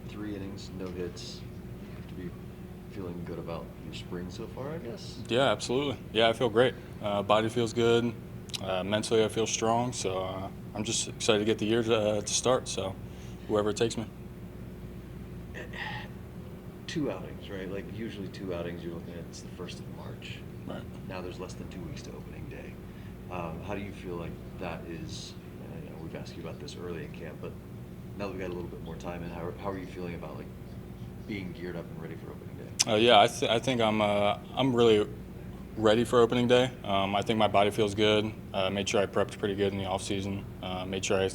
3 innings, no hits. You have to be feeling good about your spring so far, I guess. Yeah, absolutely. Yeah, I feel great. Body feels good. Mentally, I feel strong. So I'm just excited to get the year to start. So whoever it takes me. 2 outings, right? Like usually 2 outings, you're looking at it's the 1st of March. Right. Now there's less than 2 weeks to opening day. How do you feel like that is? You know, we've asked you about this early in camp, but now that we've got a little bit more time in, how are you feeling about like being geared up and ready for opening day? Yeah, I think I'm really ready for opening day. I think my body feels good. Made sure I prepped pretty good in the off season. Made sure I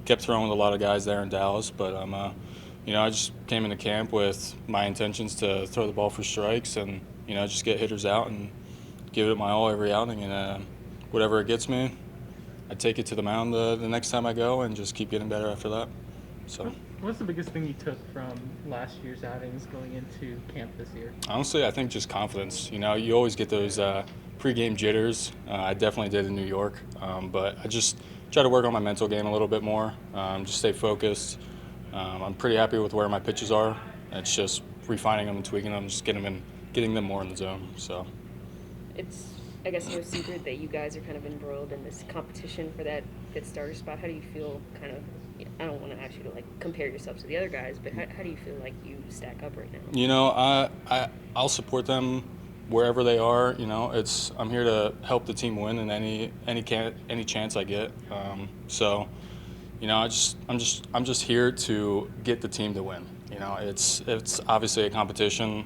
kept throwing with a lot of guys there in Dallas, but I just came into camp with my intentions to throw the ball for strikes and just get hitters out and give it my all every outing, and whatever it gets me, I take it to the mound the next time I go and just keep getting better after that. So. What's the biggest thing you took from last year's outings going into camp this year? Honestly, I think just confidence. You always get those pregame jitters. I definitely did in New York, but I just try to work on my mental game a little bit more, just stay focused. I'm pretty happy with where my pitches are. It's just refining them and tweaking them, just getting them more in the zone. So It's, I guess, no secret that you guys are kind of embroiled in this competition for that fifth starter spot. How do you feel kind of, I don't want to ask you to like compare yourselves to the other guys, but how do you feel like you stack up right now? I'll support them wherever they are. I'm here to help the team win in any chance I get. I'm just here to get the team to win. It's obviously a competition.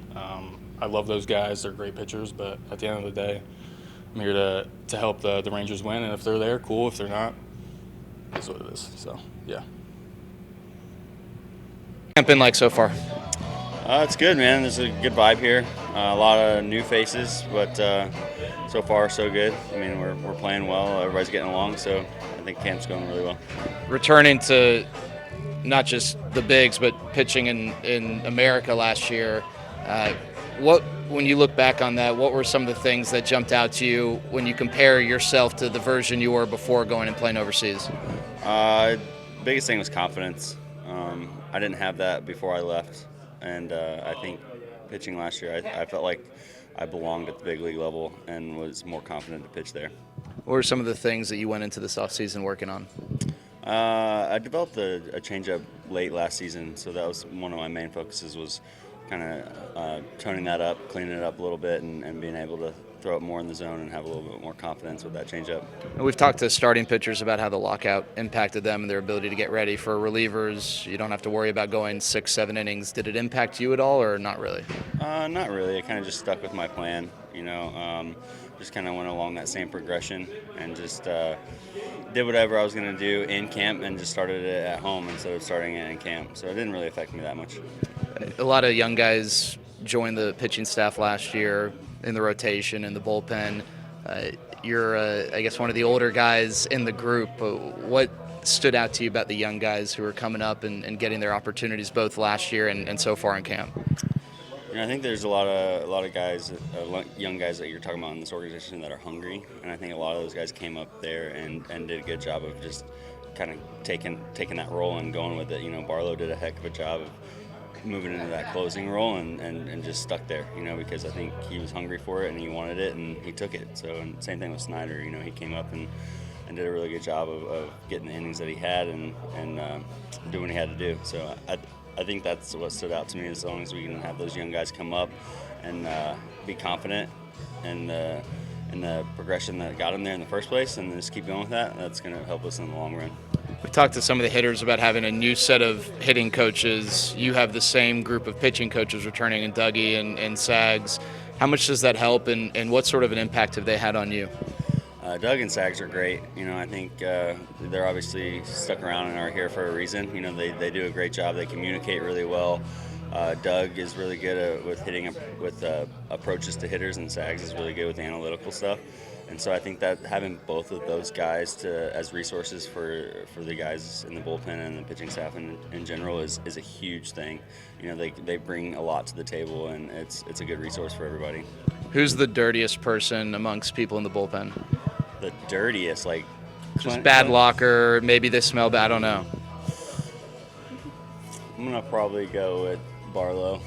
I love those guys; they're great pitchers. But at the end of the day, I'm here to help the Rangers win. And if they're there, cool. If they're not, it's what it is. So yeah. Camp been like so far? It's good, man. There's a good vibe here. A lot of new faces, but so far so good. I mean, we're playing well. Everybody's getting along, so I think camp's going really well. Returning to not just the bigs, but pitching in America last year. When you look back on that, what were some of the things that jumped out to you when you compare yourself to the version you were before going and playing overseas? Biggest thing was confidence. I didn't have that before I left, and I think pitching last year, I felt like I belonged at the big league level and was more confident to pitch there. What were some of the things that you went into this offseason working on? I developed a changeup late last season, so that was one of my main focuses, was kind of toning that up, cleaning it up a little bit, and being able to throw it more in the zone and have a little bit more confidence with that changeup. And we've talked to starting pitchers about how the lockout impacted them and their ability to get ready. For relievers, you don't have to worry about going 6-7 innings. Did it impact you at all, or not really? Not really. I kind of just stuck with my plan, just kind of went along that same progression and just did whatever I was going to do in camp and just started it at home instead of starting it in camp. So it didn't really affect me that much. A lot of young guys joined the pitching staff last year in the rotation, in the bullpen. You're, I guess, one of the older guys in the group. What stood out to you about the young guys who are coming up and getting their opportunities both last year and so far in camp? I think there's a lot of guys, young guys that you're talking about in this organization that are hungry, and I think a lot of those guys came up there and did a good job of just kind of taking that role and going with it. Barlow did a heck of a job of moving into that closing role and just stuck there, because I think he was hungry for it and he wanted it and he took it. So, and same thing with Snyder, he came up and did a really good job of getting the innings that he had and doing what he had to do. So I think that's what stood out to me. As long as we can have those young guys come up and be confident in the progression that got them there in the first place and just keep going with that, that's going to help us in the long run. We've talked to some of the hitters about having a new set of hitting coaches. You have the same group of pitching coaches returning in Dougie and Sags. How much does that help, and what sort of an impact have they had on you? Doug and Sags are great. I think they're obviously stuck around and are here for a reason. They do a great job. They communicate really well. Doug is really good with hitting with approaches to hitters, and Sags is really good with the analytical stuff. And so I think that having both of those guys as resources for the guys in the bullpen and the pitching staff in general is a huge thing. They bring a lot to the table, and it's a good resource for everybody. Who's the dirtiest person amongst people in the bullpen? The dirtiest, like just bad locker, maybe they smell bad, I don't know. I'm gonna probably go with Barlow.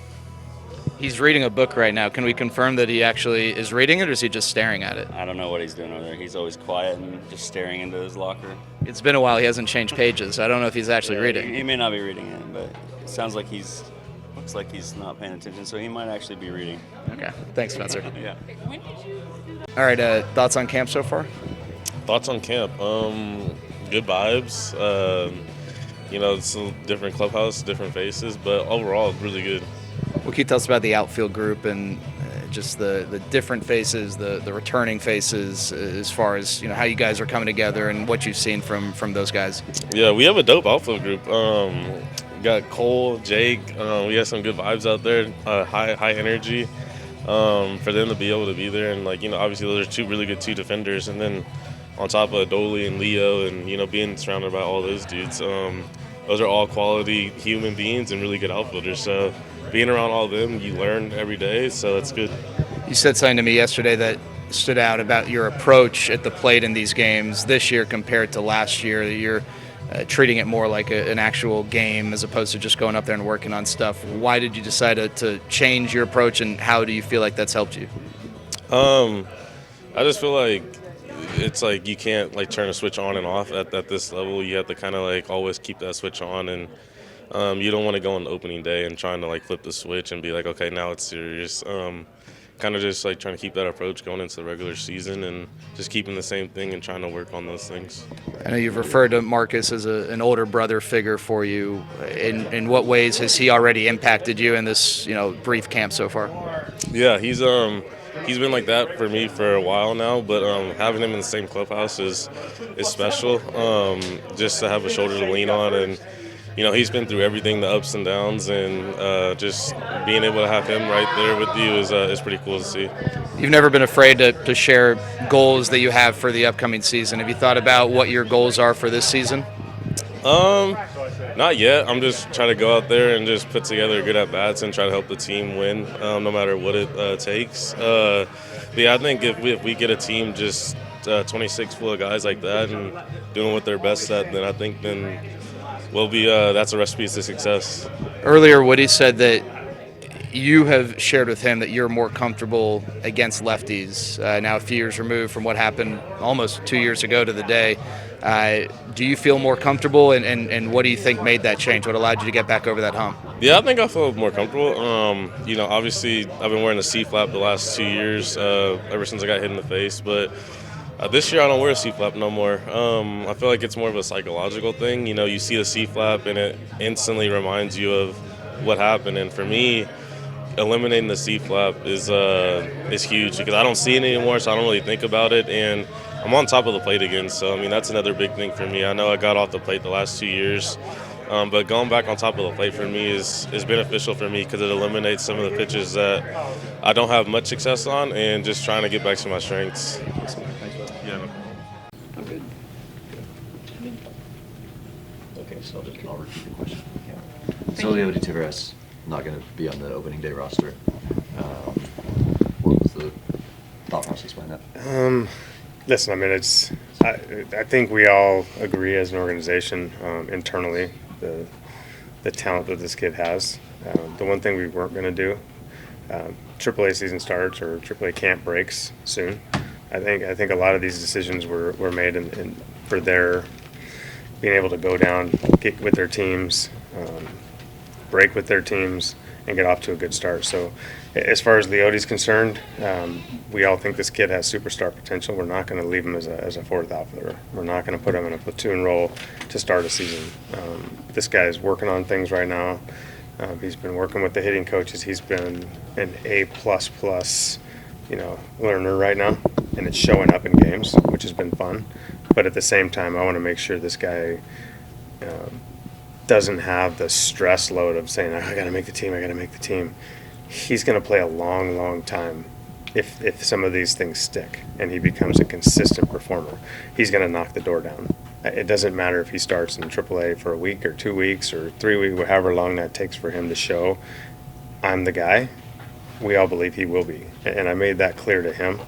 He's reading a book right now. Can we confirm that he actually is reading it, or is he just staring at it? I don't know what he's doing over there. He's always quiet and just staring into his locker. It's been a while. He hasn't changed pages. I don't know if he's actually Yeah, reading. He may not be reading it, but it sounds like looks like he's not paying attention, so he might actually be reading. Okay. Thanks, Spencer. Yeah. All right. Thoughts on camp so far? Thoughts on camp? Good vibes. It's a different clubhouse, different faces, but overall, really good. What can you tell us about the outfield group and just the different faces, the returning faces, as far as how you guys are coming together and what you've seen from those guys? Yeah, we have a dope outfield group. Got Cole, Jake. We have some good vibes out there. High energy. For them to be able to be there, and obviously those are two really good defenders, and then on top of Dolly and Leo, and being surrounded by all those dudes, those are all quality human beings and really good outfielders. So being around all of them, you learn every day, so that's good. You said something to me yesterday that stood out about your approach at the plate in these games this year compared to last year. That you're treating it more like an actual game as opposed to just going up there and working on stuff. Why did you decide to change your approach, and how do you feel like that's helped you? I just feel like it's like you can't turn a switch on and off at this level. You have to kind of always keep that switch on, and you don't want to go on the opening day and trying to flip the switch and be like, okay, now it's serious. Kind of just trying to keep that approach going into the regular season and just keeping the same thing and trying to work on those things. I know you've referred to Marcus as an older brother figure for you. In what ways has he already impacted you in this brief camp so far? Yeah, he's been like that for me for a while now, but having him in the same clubhouse is special. Just to have a shoulder to lean on, and he's been through everything, the ups and downs, and just being able to have him right there with you is pretty cool to see. You've never been afraid to share goals that you have for the upcoming season. Have you thought about what your goals are for this season? Not yet. I'm just trying to go out there and just put together good at-bats and try to help the team win, no matter what it takes. But yeah, I think if we get a team just 26 full of guys like that and doing what they're best at, then I think we'll be that's a recipe to success. Earlier, Woody said that you have shared with him that you're more comfortable against lefties. Now, a few years removed from what happened almost 2 years ago to the day, do you feel more comfortable, and what do you think made that change? What allowed you to get back over that hump? Yeah, I think I feel more comfortable. Obviously, I've been wearing a C-flap the last 2 years, ever since I got hit in the face, but this year I don't wear a C-flap no more. I feel like it's more of a psychological thing. You see the C-flap and it instantly reminds you of what happened, and for me, eliminating the C-flap is huge because I don't see it anymore, so I don't really think about it, and I'm on top of the plate again. So that's another big thing for me. I know I got off the plate the last 2 years, but going back on top of the plate for me is beneficial for me because it eliminates some of the pitches that I don't have much success on, and just trying to get back to my strengths. Yeah. I'm good. Okay, so I'll repeat the question. So Leody Tavares not going to be on the opening day roster. What was the thought process behind that? Listen, I think we all agree as an organization internally the talent that this kid has. The one thing we weren't going to do, AAA season starts or AAA camp breaks soon. I think a lot of these decisions were made for their being able to go down, get with their teams, break with their teams, and get off to a good start. So as far as Leody's concerned, we all think this kid has superstar potential. We're not going to leave him as a fourth outfielder. We're not going to put him in a platoon role to start a season. This guy is working on things right now. He's been working with the hitting coaches. He's been an A++, learner right now, and it's showing up in games, which has been fun. But at the same time, I want to make sure this guy doesn't have the stress load of saying, I got to make the team. He's going to play a long, long time if some of these things stick and he becomes a consistent performer. He's going to knock the door down. It doesn't matter if he starts in AAA for a week or 2 weeks or 3 weeks, however long that takes for him to show, I'm the guy. We all believe he will be. And I made that clear to him.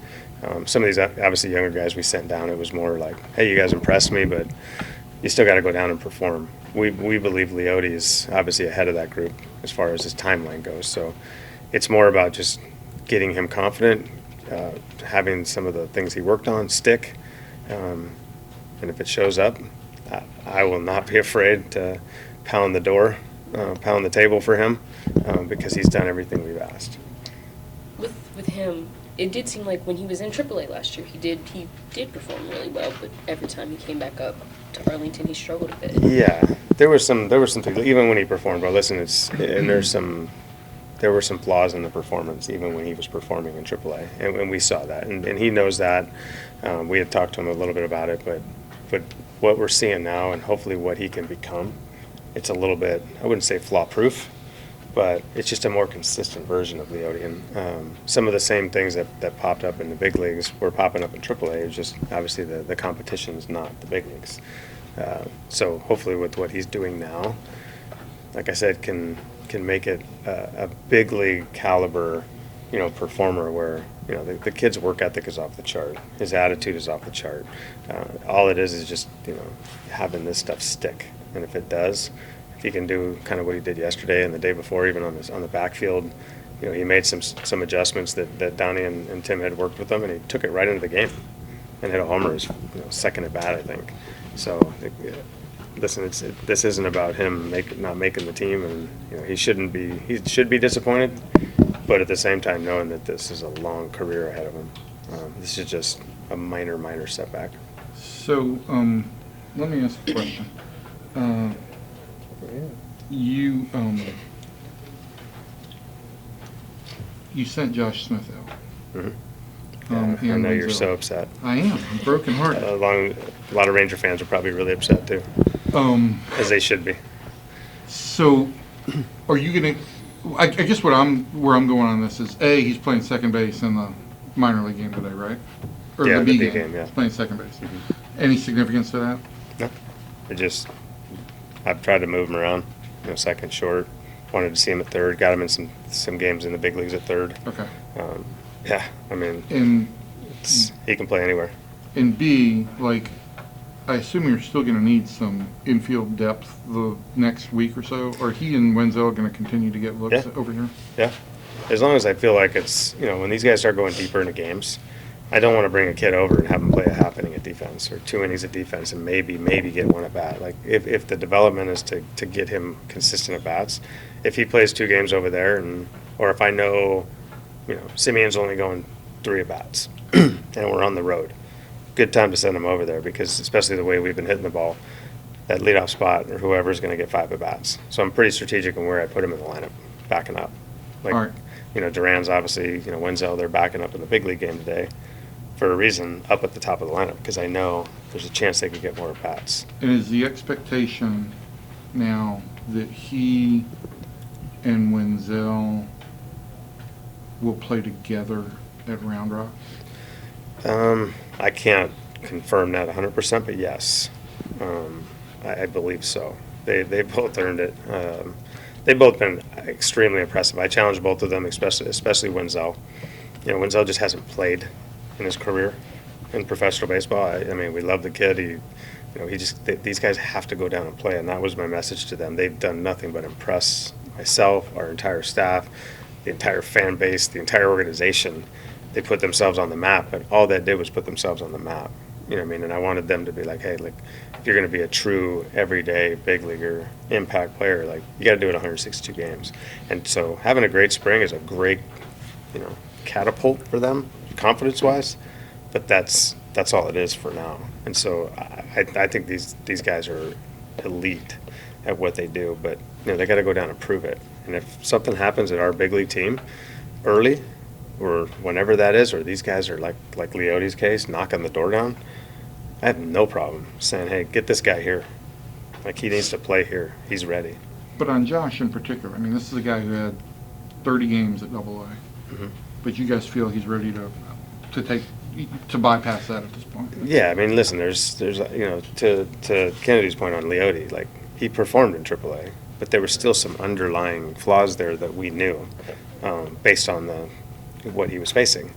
Some of these, obviously, younger guys we sent down, it was more like, hey, you guys impressed me, but you still got to go down and perform. We believe Leote is obviously ahead of that group as far as his timeline goes. So it's more about just getting him confident, having some of the things he worked on stick, and if it shows up, I will not be afraid to pound the door, pound the table for him, because he's done everything we've asked. With him, it did seem like when he was in AAA last year, he did perform really well, but every time he came back up to Arlington, he struggled a bit. Yeah, there were some things, even when he performed well. Listen, there were some flaws in the performance even when he was performing in AAA, and we saw that, and he knows that. We had talked to him a little bit about it, but what we're seeing now, and hopefully what he can become, it's a little bit, I wouldn't say flaw-proof, but it's just a more consistent version of Leote. And some of the same things that popped up in the big leagues were popping up in AAA. It's just obviously the competition is not the big leagues. So hopefully with what he's doing now, like I said, can make it a big league caliber, performer where, the kid's work ethic is off the chart. His attitude is off the chart. All it is just, having this stuff stick. And if it does, if he can do kind of what he did yesterday and the day before, even on the backfield, he made some adjustments that Donnie and Tim had worked with him, and he took it right into the game and hit a homer his second at bat, I think. So, listen, this isn't about him not making the team, and he should be disappointed, but at the same time knowing that this is a long career ahead of him. This is just a minor setback. So, let me ask a question. You sent Josh Smith out. Mm-hmm. I know you're so upset. I am. I'm brokenhearted. A lot of Ranger fans are probably really upset too, as they should be. So, are you gonna? I guess where I'm going on this is he's playing second base in the minor league game today, right? Or Yeah, the B the B game. game, yeah. He's playing second base. Mm-hmm. Any significance to that? No, I've tried to move him around, second, short. Wanted to see him at third. Got him in some games in the big leagues at third. Okay. Yeah, I mean, And he can play anywhere. in B, I assume you're still going to need some infield depth the next week or so. Are he and Wenzel going to continue to get looks Yeah. over here? Yeah, as long as I feel like it's, when these guys start going deeper into games, I don't want to bring a kid over and have him play a half inning at defense or 2 innings at defense and maybe get one at bat. Like if the development is to get him consistent at bats, if he plays 2 games over there, or if I know, Simeon's only going 3 at bats and we're on the road, good time to send him over there, because especially the way we've been hitting the ball, that leadoff spot or whoever's going to get 5 at bats. So I'm pretty strategic in where I put him in the lineup, backing up. Like, All right. Duran's obviously, Wenzel, they're backing up in the big league game today for a reason, up at the top of the lineup, because I know there's a chance they could get more at bats. And is the expectation now that he and Wenzel will play together at Round Rock? I can't confirm that 100%, but yes, I believe so. They both earned it. They've both been extremely impressive. I challenge both of them, especially Wenzel. Wenzel just hasn't played in his career in professional baseball. I mean, we love the kid. These guys have to go down and play, and that was my message to them. They've done nothing but impress myself, our entire staff, the entire fan base, the entire organization. They put themselves on the map, and all that did was put themselves on the map. You know what I mean? And I wanted them to be like, hey, if you're going to be a true everyday big leaguer impact player, you got to do it 162 games. And so having a great spring is a great, catapult for them, confidence-wise. But that's all it is for now. And so I think these guys are elite at what they do. But they got to go down and prove it. And if something happens at our big league team early, or whenever that is, or these guys are like Leote's case, knocking the door down, I have no problem saying, hey, get this guy here. He needs to play here. He's ready. But on Josh in particular, I mean, this is a guy who had 30 games at AA. Mm-hmm. But you guys feel he's ready to bypass that at this point? Yeah, I mean, listen, there's to Kennedy's point on Leote, he performed in AAA, but there were still some underlying flaws there that we knew based on what he was facing.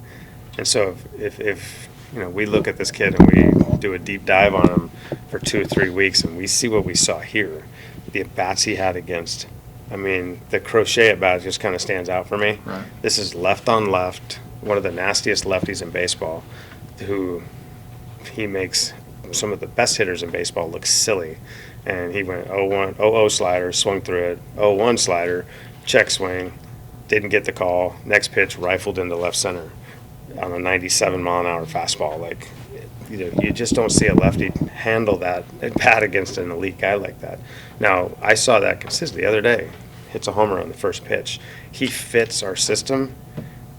And so if we look at this kid and we do a deep dive on him for 2 or 3 weeks, and we see what we saw here, the at-bats he had against, I mean, the crochet at-bat just kind of stands out for me. Right. This is left on left, one of the nastiest lefties in baseball, who he makes some of the best hitters in baseball look silly. And he went 0-1, 0-0 slider, swung through it, 0-1 slider, check swing, didn't get the call. Next pitch, rifled into left center on a 97-mile-an-hour fastball. Like, you just don't see a lefty handle that at bat against an elite guy like that. Now, I saw that consistently the other day. Hits a homer on the first pitch. He fits our system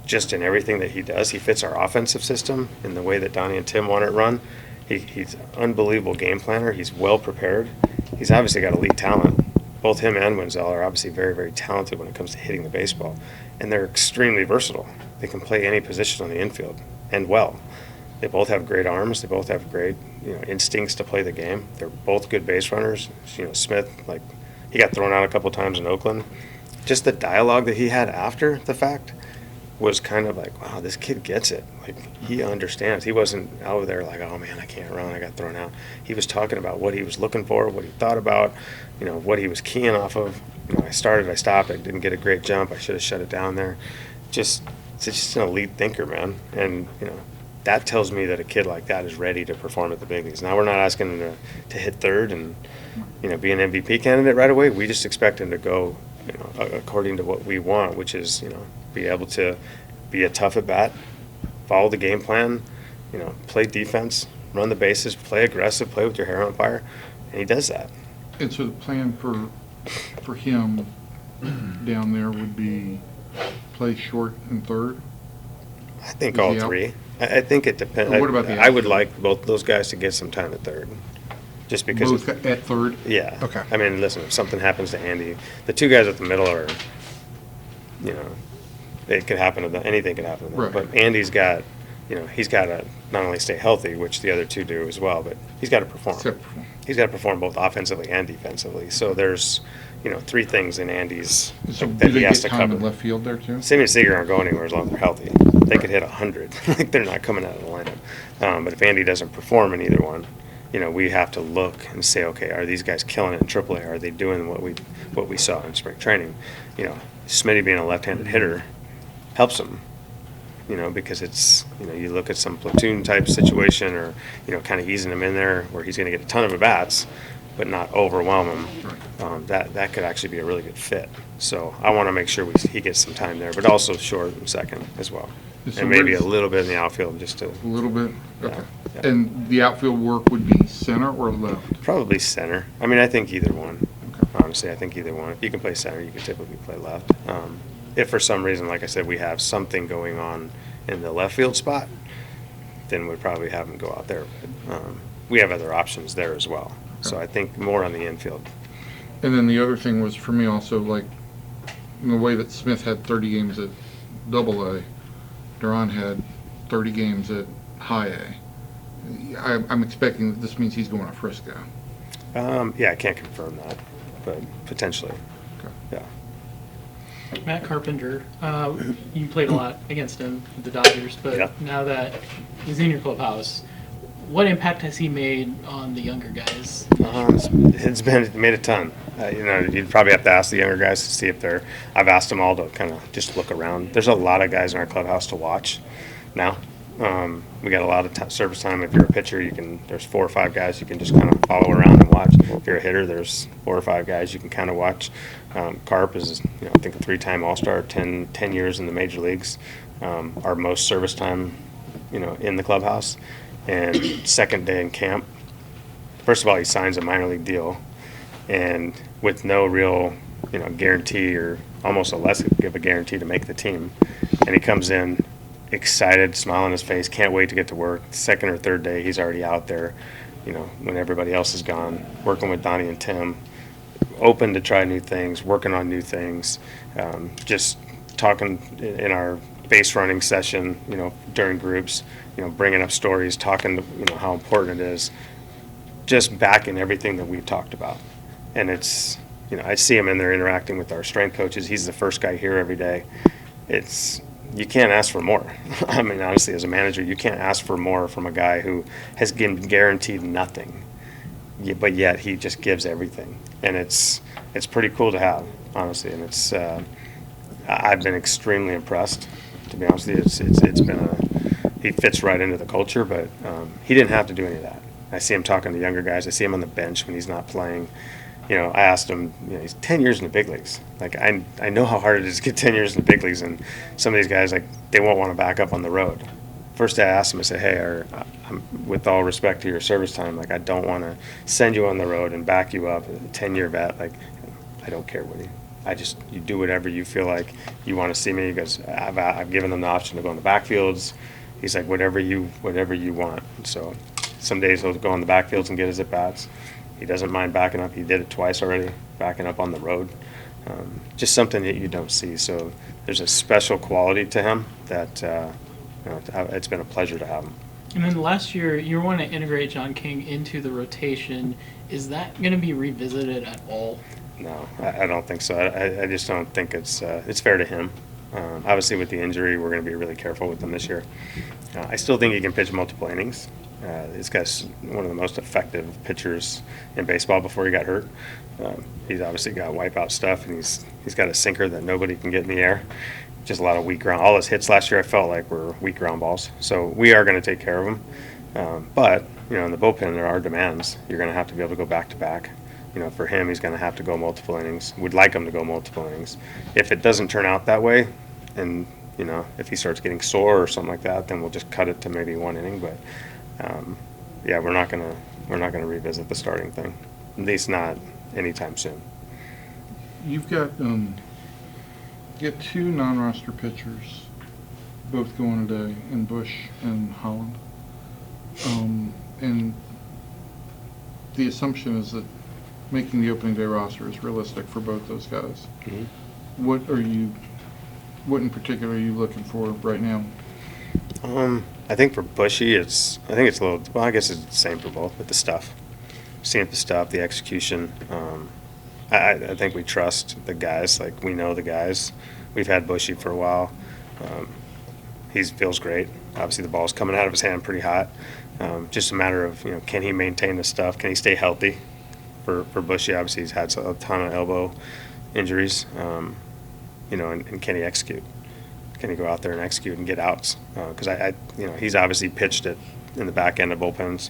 just in everything that he does. He fits our offensive system in the way that Donnie and Tim want it run. He's an unbelievable game planner. He's well prepared. He's obviously got elite talent. Both him and Wenzel are obviously very, very talented when it comes to hitting the baseball. And they're extremely versatile. They can play any position on the infield, and well. They both have great arms. They both have great, instincts to play the game. They're both good base runners. Smith, like, he got thrown out a couple times in Oakland. Just the dialogue that he had after the fact was kind of like, wow, this kid gets it. Like, he understands. He wasn't out there like, oh man, I can't run, I got thrown out. He was talking about what he was looking for, what he thought about, what he was keying off of. I started, I stopped, I didn't get a great jump, I should have shut it down there. It's just an elite thinker, man. And that tells me that a kid like that is ready to perform at the big leagues. Now, we're not asking him to hit third and be an MVP candidate right away. We just expect him to go according to what we want, which is be able to be a tough at bat, follow the game plan, play defense, run the bases, play aggressive, play with your hair on fire, and he does that. And so the plan for him down there would be play short and third? I think all three. I think it depends. What about the I would outfield? like both those guys to get some time at third. Just because. Both at third? Yeah. Okay. I mean, listen, if something happens to Andy, the two guys at the middle are, it could happen to them. Anything could happen to them. Right. But Andy's got, he's got to not only stay healthy, which the other two do as well, but he's got to perform. He's got to perform both offensively and defensively. So there's, three things in Andy's So that do he they has get to time cover. in left field there too? Simeon and Seager aren't going anywhere as long as they're healthy. They could hit 100. Like, they're not coming out of the lineup. But if Andy doesn't perform in either one, we have to look and say, okay, are these guys killing it in AAA? Are they doing what we saw in spring training? Smitty being a left-handed hitter helps him. Because it's, you look at some platoon type situation or, kind of easing him in there where he's going to get a ton of at-bats, but not overwhelm him. That could actually be a really good fit. So I want to make sure he gets some time there, but also short and second as well. So And maybe a where's- little bit in the outfield just to. A little bit? Okay. Yeah. And the outfield work would be center or left? Probably center. I mean, I think either one. Okay. Honestly, I think either one. If you can play center, you can typically play left. If for some reason, like I said, we have something going on in the left field spot, then we'd probably have him go out there. But, we have other options there as well. So I think more on the infield. And then the other thing was for me also, like, in the way that Smith had 30 games at Double A, Duran had 30 games at High A. I'm expecting that this means he's going to Frisco. Yeah, I can't confirm that, but potentially. Okay. Yeah. Matt Carpenter, you played a lot against him with the Dodgers, but Yeah. now that he's in your clubhouse, what impact has he made on the younger guys? It's made a ton. You'd probably have to ask the younger guys to see if they're. I've asked them all to kind of just look around. There's a lot of guys in our clubhouse to watch now. We got a lot of service time. If you're a pitcher, there's 4 or 5 guys you can just kind of follow around and watch. If you're a hitter, there's 4 or 5 guys you can kind of watch. Carp is, I think a 3-time All-Star, 10 years in the major leagues. Our most service time, in the clubhouse. And second day in camp, first of all, he signs a minor league deal, and with no real, guarantee or almost a less of a guarantee to make the team. And he comes in excited, smile on his face, can't wait to get to work. Second or third day, he's already out there, when everybody else is gone, working with Donnie and Tim, open to try new things, working on new things, just talking in our base running session, during groups, bringing up stories, talking to, how important it is, just backing everything that we've talked about. And it's, I see him in there interacting with our strength coaches. He's the first guy here every day. You can't ask for more. I mean, honestly, as a manager, you can't ask for more from a guy who has been guaranteed nothing. but yet he just gives everything, and it's pretty cool to have, honestly. And I've been extremely impressed, to be honest with you. It's been he fits right into the culture, but he didn't have to do any of that. I see him talking to younger guys. I see him on the bench when he's not playing. I asked him, he's 10 years in the big leagues. Like, I know how hard it is to get 10 years in the big leagues, and some of these guys, like, they won't want to back up on the road. First I asked him, I said, hey, with all respect to your service time, like, I don't want to send you on the road and back you up, a 10-year vet. Like, I don't care, Woody. You do whatever you feel like you want to see me. He goes, I've given them the option to go in the backfields. He's like, whatever you want. So some days he'll go on the backfields and get his at-bats. He doesn't mind backing up. He did it twice already, backing up on the road. Just something that you don't see. So there's a special quality to him that it's been a pleasure to have him. And then last year, you were wanting to integrate John King into the rotation. Is that going to be revisited at all? No, I don't think so. I just don't think it's fair to him. Obviously, with the injury, we're going to be really careful with him this year. I still think he can pitch multiple innings. This guy's one of the most effective pitchers in baseball before he got hurt. He's obviously got wipeout stuff, and he's got a sinker that nobody can get in the air. Just a lot of weak ground. All his hits last year, I felt like, were weak ground balls. So we are going to take care of him. But in the bullpen, there are demands. You're going to have to be able to go back to back. For him, he's going to have to go multiple innings. We'd like him to go multiple innings. If it doesn't turn out that way, and if he starts getting sore or something like that, then we'll just cut it to maybe one inning. But yeah, we're not gonna revisit the starting thing, at least not anytime soon. You've got two non-roster pitchers, both going today, in Bush and Holland. And the assumption is that making the opening day roster is realistic for both those guys. Mm-hmm. What in particular are you looking for right now? I think for Bushy, I think it's a little, well, I guess it's the same for both, but the stuff. Seeing the stuff, the execution. I think we trust the guys. Like, we know the guys. We've had Bushy for a while. He feels great. Obviously, the ball's coming out of his hand pretty hot. Just a matter of, can he maintain the stuff? Can he stay healthy? For Bushy, obviously, he's had a ton of elbow injuries. And can he execute? Can he go out there and execute and get outs? Because he's obviously pitched it in the back end of bullpens,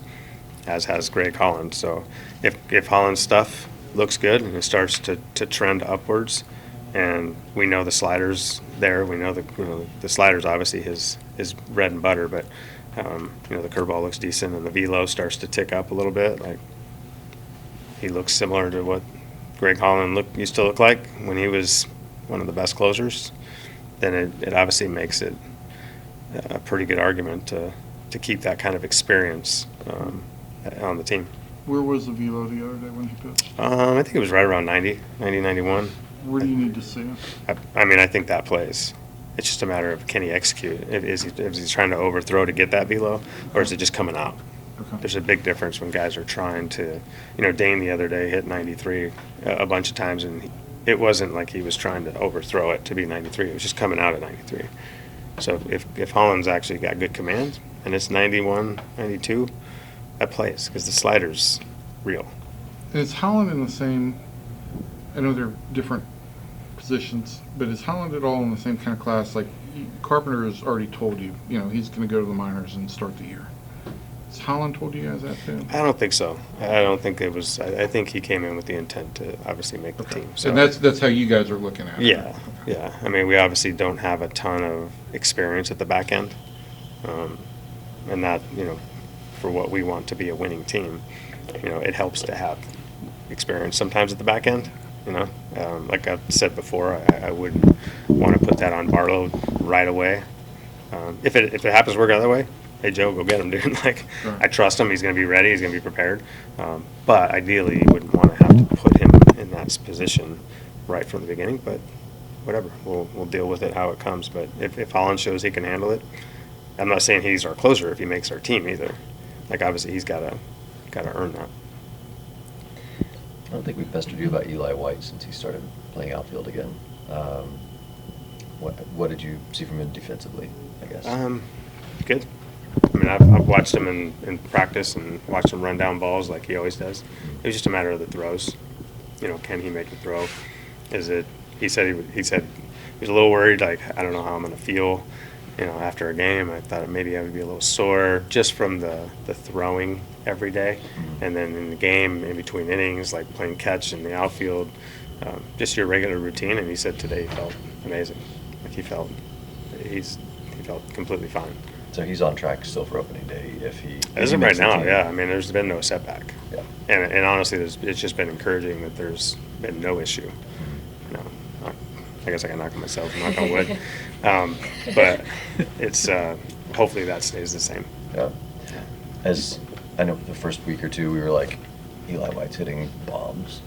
as has Greg Holland. So if Holland's stuff looks good and it starts to trend upwards, and we know the sliders there, we know the sliders obviously his bread and butter, but the curveball looks decent and the velo starts to tick up a little bit. Like, he looks similar to what Greg Holland used to look like when he was one of the best closers. Then it obviously makes it a pretty good argument to keep that kind of experience on the team. Where was the velo the other day when he pitched? I think it was right around 90, 91. Where do you need to see it? I think that plays. It's just a matter of, can he execute? Is he trying to overthrow to get that velo, or is it just coming out? Okay. There's a big difference when guys are trying to, Dane the other day hit 93 a bunch of times, and it wasn't like he was trying to overthrow it to be 93. It was just coming out at 93. So if Holland's actually got good command and it's 91, 92, that plays because the slider's real. And is Holland in the same, I know they're different positions, but is Holland at all in the same kind of class? Like, Carpenter has already told you, he's going to go to the minors and start the year. Has Holland told you guys that too? I don't think so. I don't think it was. I think he came in with the intent to obviously make the team. So and that's how you guys are looking at it. Yeah, yeah. We obviously don't have a ton of experience at the back end, and that for what we want to be a winning team, it helps to have experience sometimes at the back end. Like I've said before, I wouldn't want to put that on Barlow right away. If it happens to work out that way, hey, Joe, go get him, dude. Like, Sure. I trust him. He's going to be ready. He's going to be prepared. But ideally, you wouldn't want to have to put him in that position right from the beginning. But whatever, we'll deal with it how it comes. But if Holland shows he can handle it, I'm not saying he's our closer if he makes our team either. Like, obviously, he's got to earn that. I don't think we've pestered you about Eli White since he started playing outfield again. What did you see from him defensively, I guess? Good. I mean, I've watched him in practice and watched him run down balls like he always does. It was just a matter of the throws. You know, can he make the throw? Is it? He said he was a little worried. Like, I don't know how I'm going to feel. You know, after a game, I thought maybe I would be a little sore just from the throwing every day, and then in the game, in between innings, like playing catch in the outfield, just your regular routine. And he said today he felt amazing. Like he felt completely fine. So he's on track still for opening day if he. As of right now, yeah. I mean, there's been no setback. Yeah. And honestly, it's just been encouraging that there's been no issue. You know, I guess I can knock on myself, knock on wood. But it's hopefully that stays the same. Yeah. As I know, the first week or two, we were like, Eli White's hitting bombs.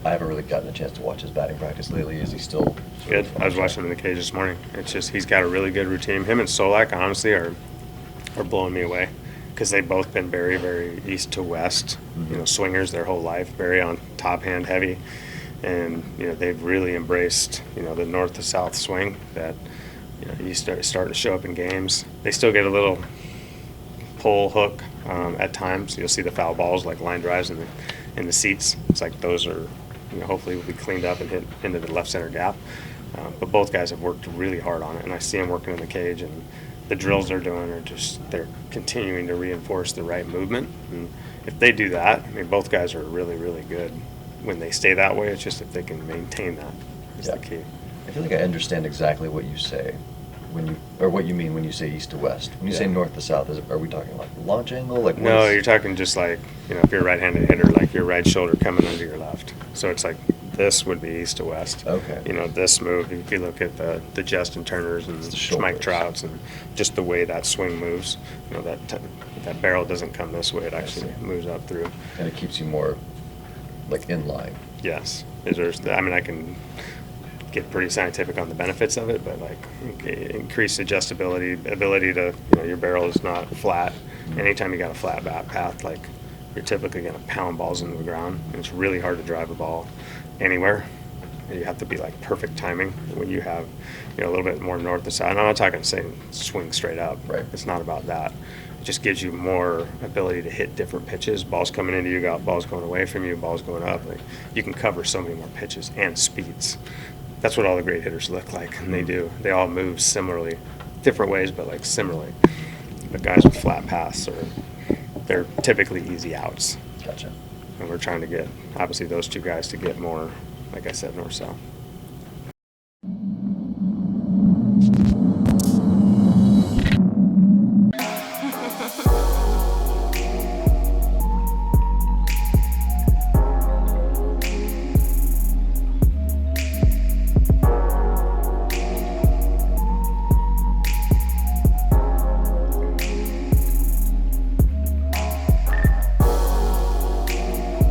I haven't really gotten a chance to watch his batting practice lately. Is he still Good. I was watching him in the cage this morning. It's just he's got a really good routine. Him and Solak, honestly, are blowing me away because they've both been very, very east to west. You know, swingers their whole life, very on top hand heavy, and you know they've really embraced the north to south swing that you starting to show up in games. They still get a little pull hook at times. You'll see the foul balls like line drives in the seats. It's like those are hopefully will be cleaned up and hit into the left center gap. But both guys have worked really hard on it, and I see them working in the cage, and the drills they're doing are they're continuing to reinforce the right movement. And if they do that, I mean, both guys are really, really good when they stay that way. It's just if they can maintain that is the key. I feel like I understand exactly what you say what you mean when you say east to west. When you say north to south, are we talking like launch angle? Like no, you're talking just like if you're a right-handed hitter, like your right shoulder coming under your left. So it's like this would be east to west. Okay. This move, if you look at the Justin Turners and Mike Trouts and just the way that swing moves, that barrel doesn't come this way. It actually moves up through. And it keeps you more like in line. Yes. I can get pretty scientific on the benefits of it, but like increased adjustability, ability to, your barrel is not flat. Anytime you got a flat bat path, like you're typically going to pound balls into the ground, and it's really hard to drive a ball anywhere. You have to be like perfect timing when you have, a little bit more north to south. And I'm not talking saying swing straight up. Right. It's not about that. It just gives you more ability to hit different pitches. Balls coming into you, got balls going away from you, balls going up. Like you can cover so many more pitches and speeds. That's what all the great hitters look like, and they do. They all move similarly, different ways, but like similarly. But guys with flat paths they're typically easy outs. Gotcha. And we're trying to get, obviously, those two guys to get more, like I said, north-south.